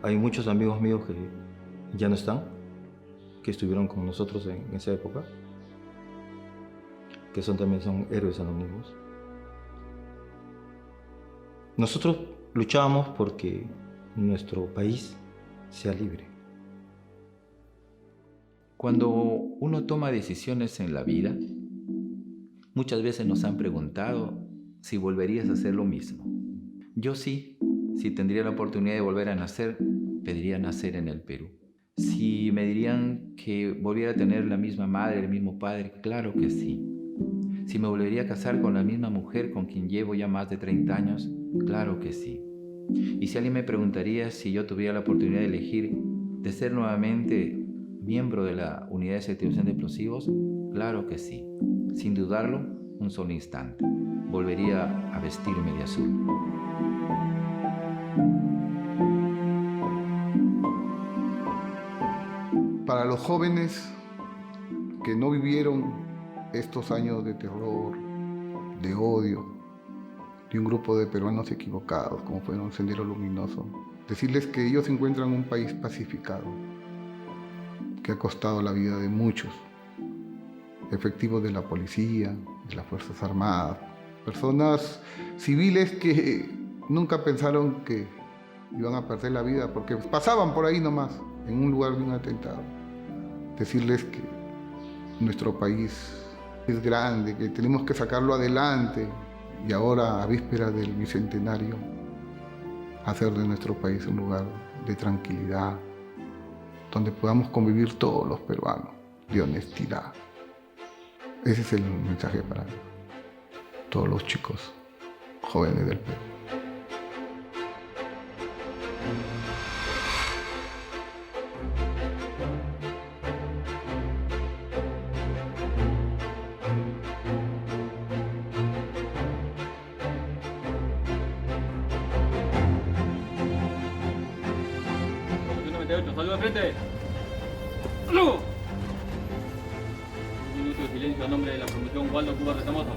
Hay muchos amigos míos que ya no están, que estuvieron con nosotros en esa época, que también son héroes anónimos. Nosotros luchábamos porque nuestro país sea libre. Cuando uno toma decisiones en la vida, muchas veces nos han preguntado si volverías a hacer lo mismo. Yo sí, si tendría la oportunidad de volver a nacer, pediría nacer en el Perú. Si me dirían que volviera a tener la misma madre, el mismo padre, claro que sí. Si me volvería a casar con la misma mujer con quien llevo ya más de 30 años, claro que sí. Y si alguien me preguntaría si yo tuviera la oportunidad de elegir de ser nuevamente miembro de la Unidad de Desactivación de Explosivos, claro que sí. Sin dudarlo, un solo instante. Volvería a vestirme de azul. Para los jóvenes que no vivieron estos años de terror, de odio, de un grupo de peruanos equivocados, como fueron Sendero Luminoso, decirles que ellos encuentran un país pacificado, que ha costado la vida de muchos, efectivos de la policía, de las Fuerzas Armadas, personas civiles que nunca pensaron que iban a perder la vida porque pasaban por ahí nomás, en un lugar de un atentado. Decirles que nuestro país es grande, que tenemos que sacarlo adelante y ahora, a vísperas del bicentenario, hacer de nuestro país un lugar de tranquilidad, donde podamos convivir todos los peruanos, de honestidad. Ese es el mensaje para todos los chicos jóvenes del Perú. Saludos de frente. ¡Luego! Un minuto de silencio a nombre de la promoción Waldo Cuba Retamoso.